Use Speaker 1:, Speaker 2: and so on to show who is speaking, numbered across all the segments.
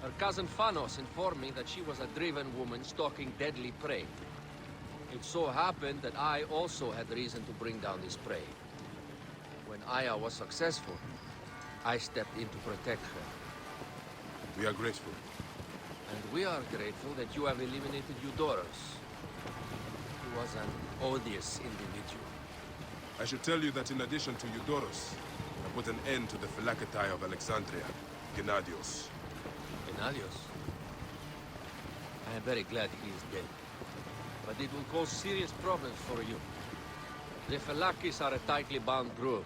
Speaker 1: Her cousin Fanos informed me that she was a driven woman stalking deadly prey. It so happened that I also had reason to bring down this prey. When Aya was successful, I stepped in to protect her.
Speaker 2: We are grateful.
Speaker 1: And we are grateful that you have eliminated Eudoros. He was an odious individual.
Speaker 2: I should tell you that in addition to Eudoros, I put an end to the Phylakitai of Alexandria, Gennadios.
Speaker 1: Gennadios? I am very glad he is dead. But it will cause serious problems for you. The Phylakis are a tightly bound group,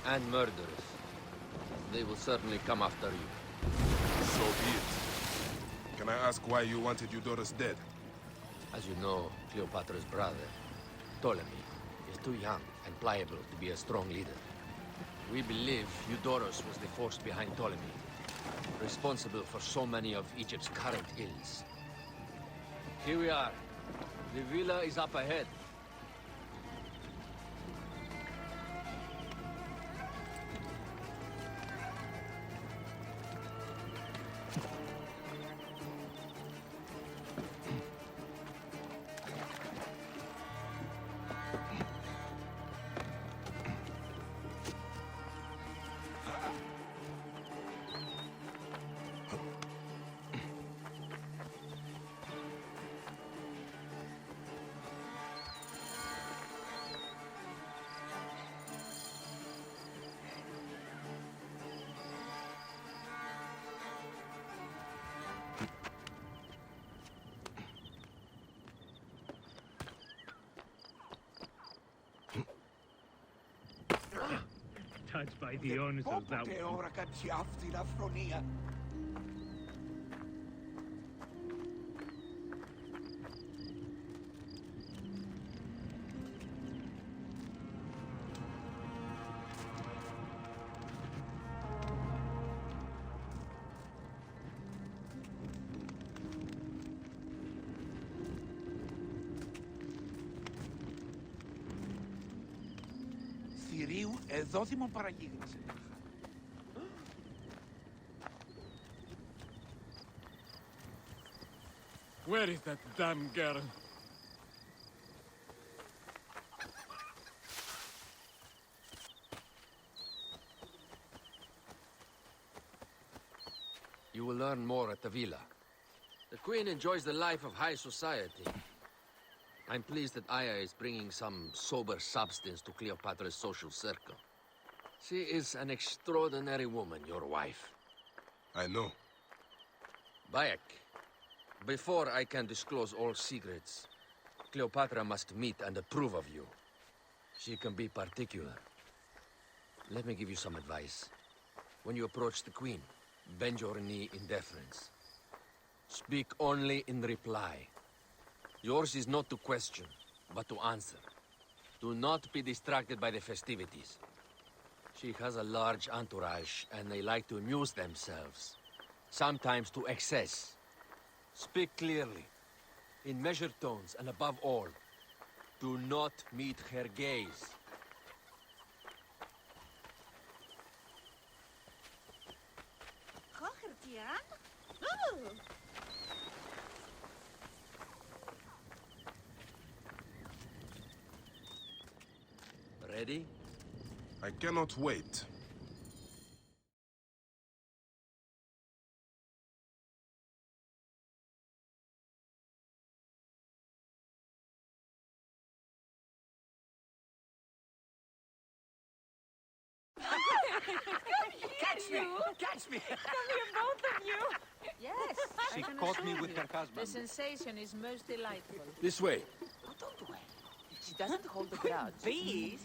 Speaker 1: and murderers. They will certainly come after you.
Speaker 2: So be it. Can I ask why you wanted Eudoros dead?
Speaker 1: As you know, Cleopatra's brother, Ptolemy, is too young and pliable to be a strong leader. We believe Eudoros was the force behind Ptolemy, responsible for so many of Egypt's current ills. Here we are. The villa is up ahead.
Speaker 3: Touched by the owners of that one.
Speaker 4: Θηρίου εδόθημον παραγίγνησε.
Speaker 5: Where is that damn girl?
Speaker 1: You will learn more at the villa. The Queen enjoys the life of high society. I'm pleased that Aya is bringing some sober substance to Cleopatra's social circle. She is an extraordinary woman, your wife.
Speaker 2: I know.
Speaker 1: Bayek, before I can disclose all secrets, Cleopatra must meet and approve of you. She can be particular. Let me give you some advice. When you approach the Queen, bend your knee in deference. Speak only in reply. Yours is not to question, but to answer. Do not be distracted by the festivities. She has a large entourage, and they like to amuse themselves. Sometimes to excess. Speak clearly, in measured tones, and above all, do not meet her gaze. Ready?
Speaker 2: I cannot wait.
Speaker 4: Catch me! Catch me!
Speaker 6: Come here, both of you! Yes,
Speaker 4: She
Speaker 6: I can
Speaker 4: caught
Speaker 6: assure
Speaker 4: me with
Speaker 6: you.
Speaker 4: her husband.
Speaker 6: The sensation is most delightful.
Speaker 1: This way.
Speaker 6: She doesn't hold a grudge.
Speaker 4: Please?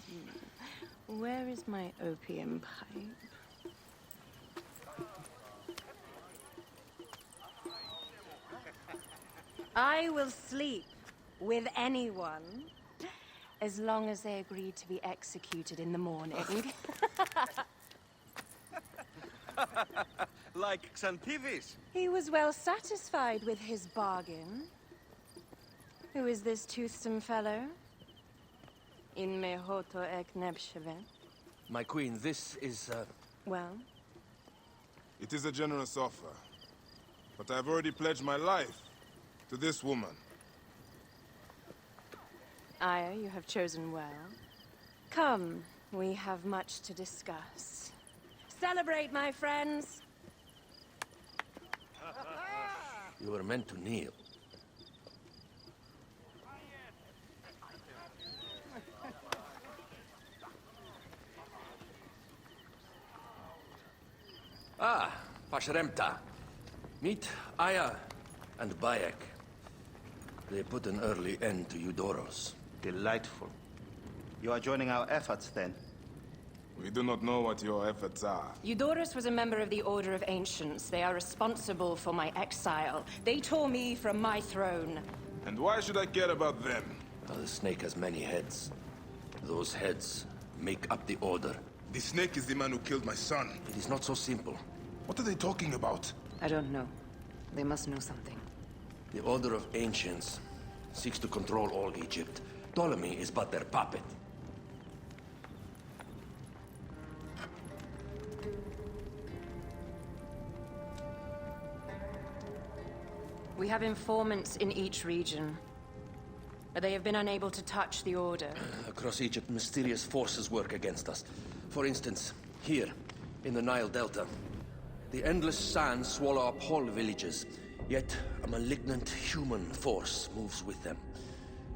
Speaker 7: Where is my opium pipe? I will sleep with anyone as long as they agree to be executed in the morning.
Speaker 4: Like Xantivis.
Speaker 7: He was well satisfied with his bargain. Who is this toothsome fellow? In me hoto ek nebsheve.
Speaker 1: My queen, this is,
Speaker 7: Well,
Speaker 2: It is a generous offer. But I've already pledged my life to this woman.
Speaker 7: Aya, you have chosen well. Come, we have much to discuss. Celebrate, my friends!
Speaker 1: You were meant to kneel. Ah, Pashremta. Meet Aya and Bayek. They put an early end to Eudoros.
Speaker 8: Delightful. You are joining our efforts, then?
Speaker 2: We do not know what your efforts are.
Speaker 7: Eudoros was a member of the Order of Ancients. They are responsible for my exile. They tore me from my throne.
Speaker 2: And why should I care about them?
Speaker 1: The snake has many heads. Those heads make up the Order.
Speaker 2: The snake is the man who killed my son.
Speaker 1: It is not so simple.
Speaker 2: What are they talking about?
Speaker 9: I don't know. They must know something.
Speaker 1: The Order of Ancients seeks to control all Egypt. Ptolemy is but their puppet.
Speaker 7: We have informants in each region. But they have been unable to touch the Order.
Speaker 1: Across Egypt, mysterious forces work against us. For instance, here, in the Nile Delta, the endless sands swallow up whole villages, yet a malignant human force moves with them.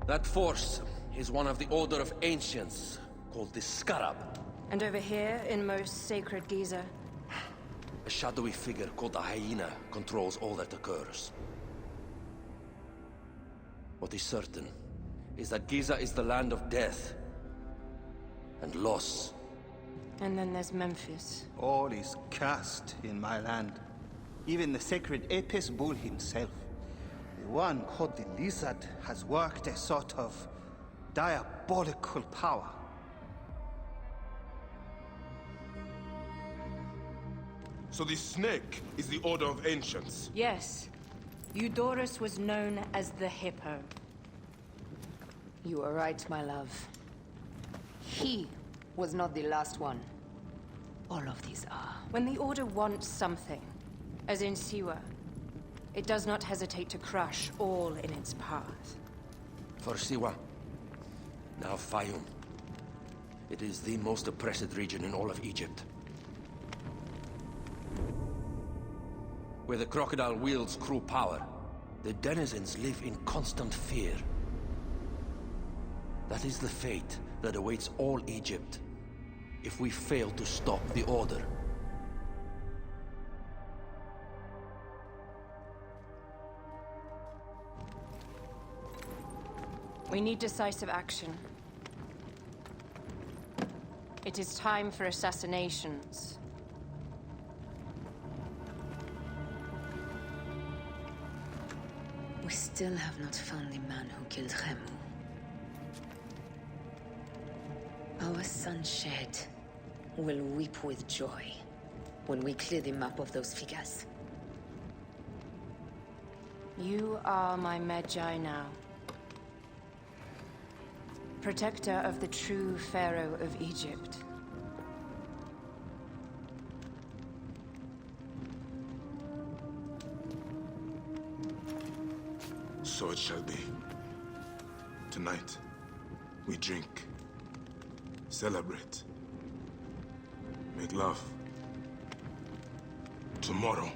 Speaker 1: That force is one of the Order of Ancients, called the Scarab.
Speaker 7: And over here, in most sacred Giza,
Speaker 1: A shadowy figure called a hyena controls all that occurs. What is certain is that Giza is the land of death and loss.
Speaker 7: and then there's Memphis.
Speaker 8: All is cursed in my land. Even the sacred Apis bull himself. The one called the Lizard has worked a sort of diabolical power.
Speaker 2: So the snake is the Order of Ancients.
Speaker 7: Yes, Eudoros was known as the Hippo.
Speaker 9: You are right, my love. He was not the last one. All of these are.
Speaker 7: When the Order wants something, as in Siwa, it does not hesitate to crush all in its path.
Speaker 1: For Siwa, now Fayum. It is the most oppressed region in all of Egypt. Where the crocodile wields cruel power, the denizens live in constant fear. That is the fate that awaits all Egypt if we fail to stop the Order.
Speaker 7: We need decisive action. It is time for assassinations.
Speaker 9: We still have not found the man who killed Khemu. Our son Shed will weep with joy when we clear the map of those figures.
Speaker 7: You are my Medjay now. Protector of the true Pharaoh of Egypt.
Speaker 2: So it shall be. Tonight, we drink, celebrate, make love. Tomorrow,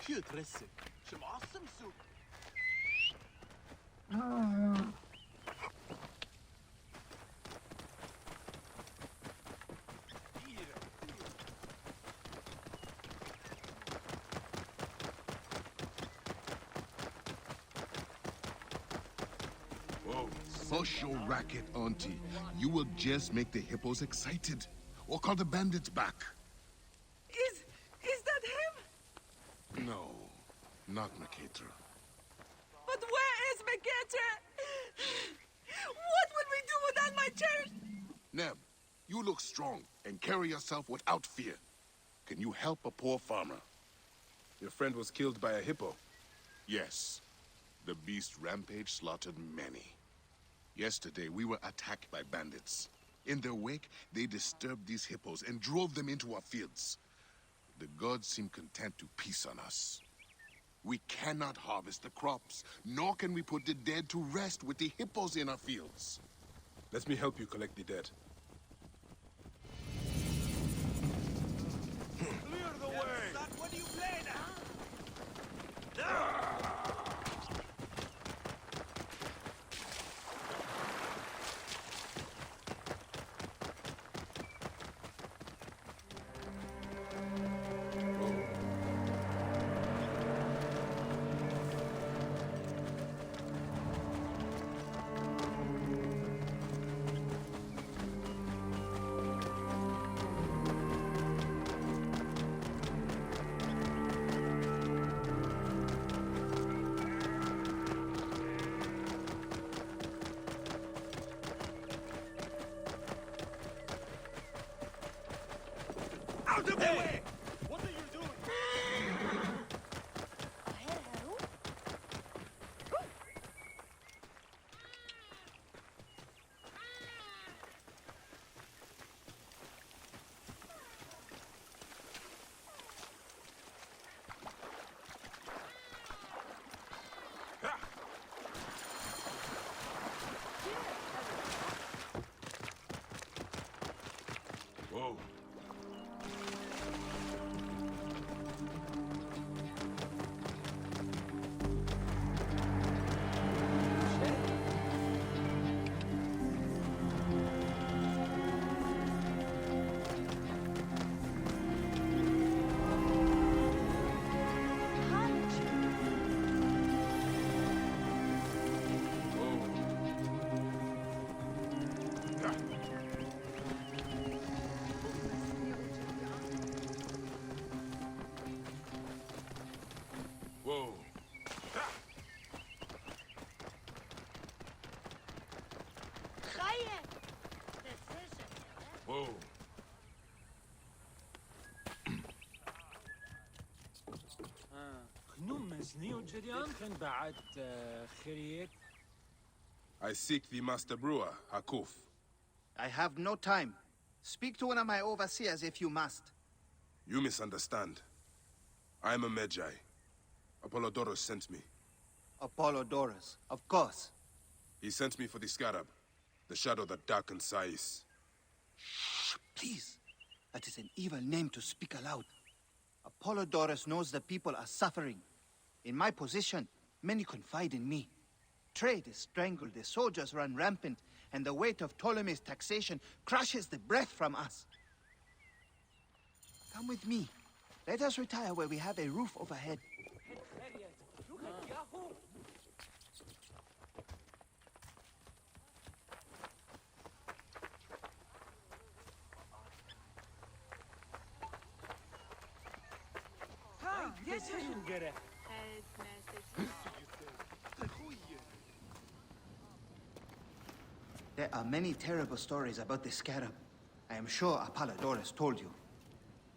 Speaker 4: Cute dressing. Some awesome soup.
Speaker 2: Whoa.
Speaker 10: Hush your racket, Auntie. You will just make the hippos excited. Or call the bandits back.
Speaker 6: Is that him?
Speaker 10: No, not Makatra.
Speaker 6: But where is Medjay? What would we do without my church?
Speaker 10: Neb, you look strong and carry yourself without fear. Can you help a poor farmer?
Speaker 2: Your friend was killed by a hippo.
Speaker 10: Yes. The beast rampage slaughtered many. Yesterday, we were attacked by bandits. In their wake, they disturbed these hippos and drove them into our fields. The gods seem content to peace on us. We cannot harvest the crops, nor can we put the dead to rest with the hippos in our fields.
Speaker 2: Let me help you collect the dead.
Speaker 4: Clear the way! What do you play now? Out of the way! What are you doing?
Speaker 2: Whoa. Whoa. Whoa. I seek the master brewer, Hakuf.
Speaker 8: I have no time. Speak to one of my overseers if you must.
Speaker 2: You misunderstand. I am a Medjay. Apollodorus sent me.
Speaker 8: Apollodorus, of course.
Speaker 2: He sent me for the scarab, the shadow that darkens Sais.
Speaker 8: Shh, please. That is an evil name to speak aloud. Apollodorus knows the people are suffering. In my position, many confide in me. Trade is strangled, the soldiers run rampant, and the weight of Ptolemy's taxation crushes the breath from us. Come with me. Let us retire where we have a roof overhead. There are many terrible stories about the scarab. I am sure Apollodorus told you.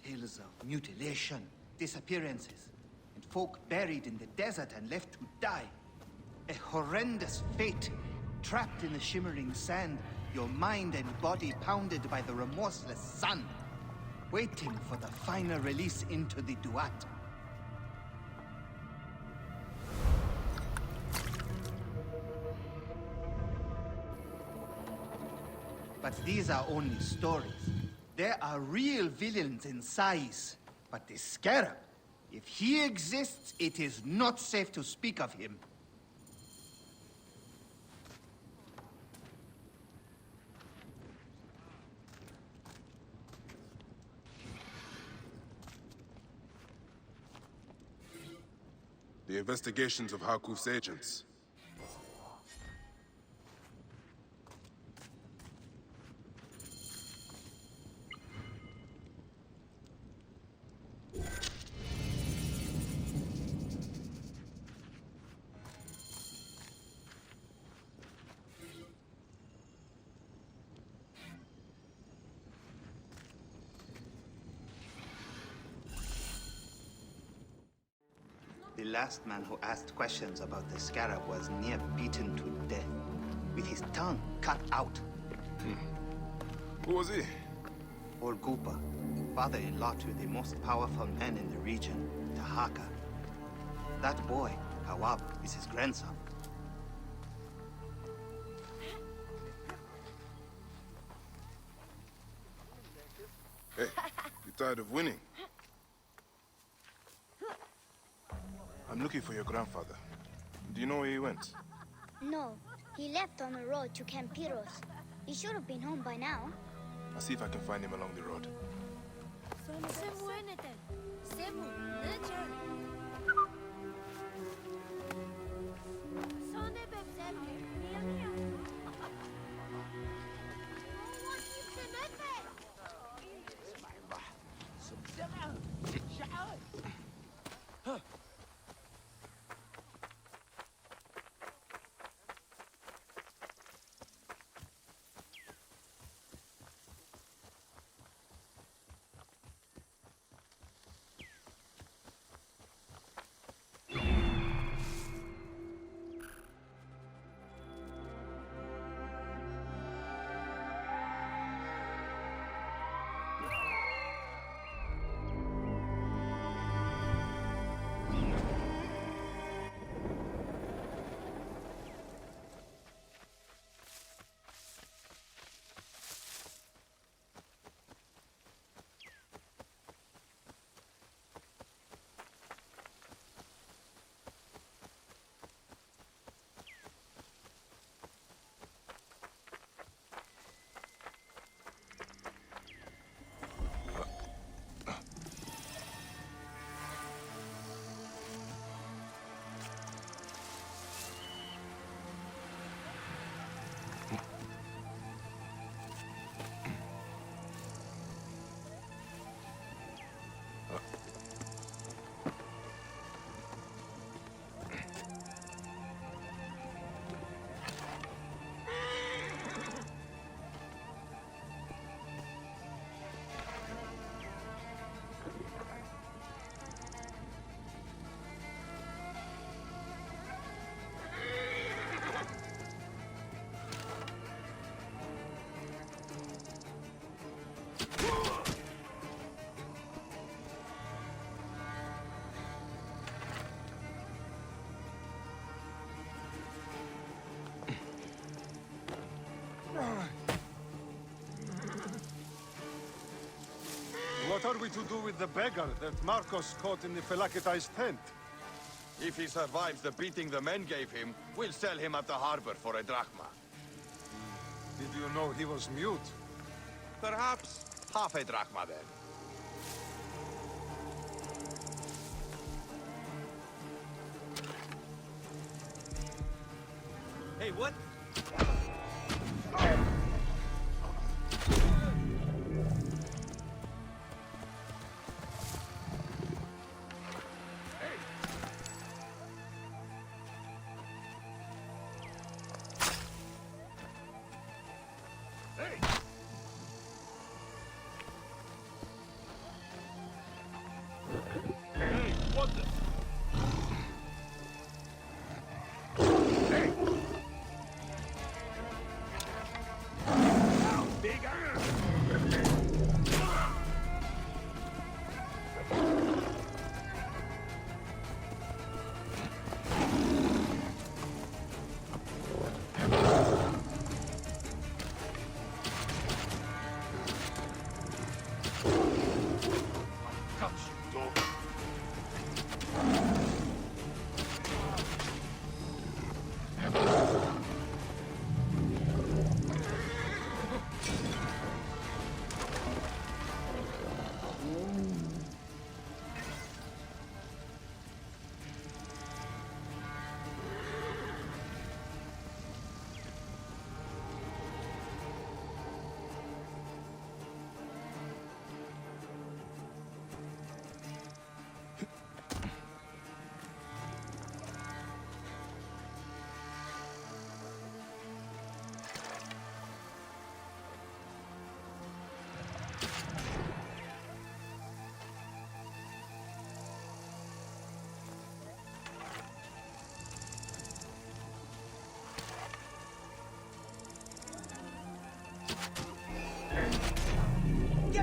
Speaker 8: Tales of mutilation, disappearances, and folk buried in the desert and left to die. A horrendous fate, trapped in the shimmering sand, your mind and body pounded by the remorseless sun, waiting for the final release into the Duat. But these are only stories. There are real villains in Sais. But the scarab, If he exists, it is not safe to speak of him.
Speaker 2: The investigations of Harkuf's agents.
Speaker 8: The last man who asked questions about the scarab was near beaten to death, with his tongue cut out.
Speaker 2: Who was he?
Speaker 8: Orgupa, father-in-law to the most powerful man in the region, Tahaka. That boy, Kawab, is his grandson.
Speaker 2: Hey, you tired of winning? I'm looking for your grandfather. Do you know where he went?
Speaker 11: No, he left on the road to Campiros. He should have been home by now.
Speaker 2: I'll see if I can find him along the road.
Speaker 12: What are we to do with the beggar that Marcos caught in the Felakitai's tent?
Speaker 4: If he survives the beating the men gave him, we'll sell him at the harbor for a drachma.
Speaker 12: Did you know he was mute?
Speaker 4: Perhaps half a drachma then. Hey, what?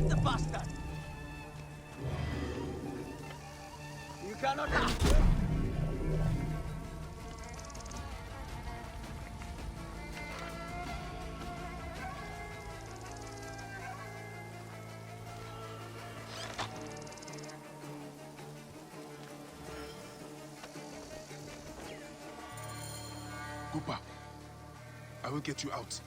Speaker 13: Get the bastard! You cannot...
Speaker 2: Koopa, I will get you out.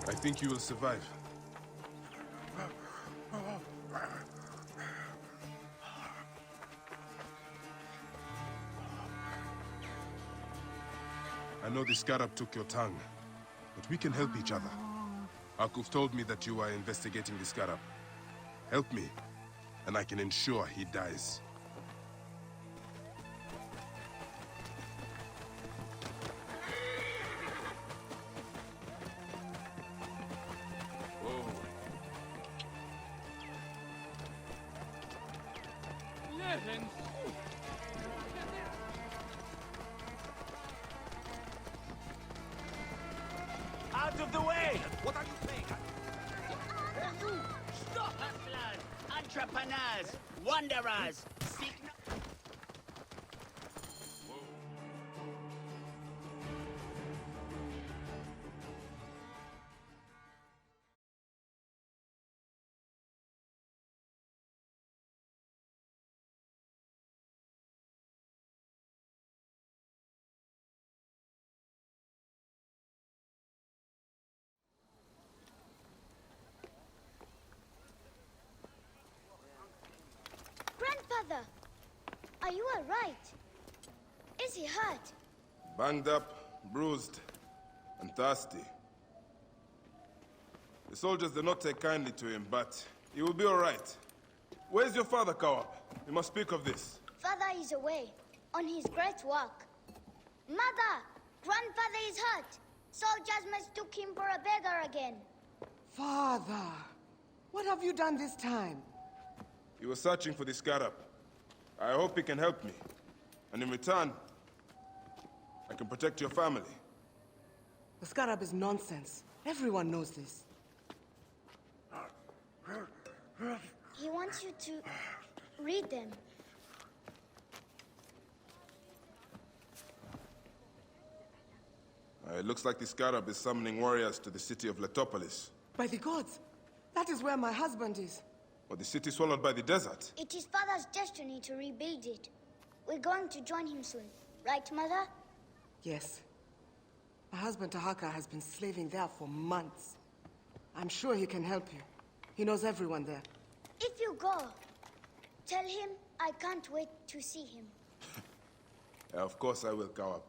Speaker 2: I think you will survive. I know the scarab took your tongue, but we can help each other. Akuf told me that you are investigating the scarab. Help me, and I can ensure he dies.
Speaker 13: Out of the way!
Speaker 4: What are you saying?
Speaker 13: You! Stop, hustlers! Entrepreneurs! Wanderers! Seek no...
Speaker 11: Grandfather, are you all right? Is he hurt?
Speaker 2: Banged up, bruised, and thirsty. The soldiers did not take kindly to him, but he will be all right. Where's your father, Kawab? We must speak of this.
Speaker 11: Father is away, on his great work. Mother, grandfather is hurt. Soldiers mistook him for a beggar again.
Speaker 6: Father, what have you done this time?
Speaker 2: He was searching for the scarab. I hope he can help me. And in return, I can protect your family.
Speaker 6: The scarab is nonsense. Everyone knows this.
Speaker 11: He wants you to read them.
Speaker 2: It looks like the scarab is summoning warriors to the city of Letopolis.
Speaker 6: By the gods, that is where my husband is.
Speaker 2: But the city swallowed by the desert.
Speaker 11: It is Father's destiny to rebuild it. We're going to join him soon. Right, Mother?
Speaker 6: Yes. My husband Tahaka has been slaving there for months. I'm sure he can help you. He knows everyone there.
Speaker 11: If you go, tell him I can't wait to see him.
Speaker 2: Of course I will, Kawab.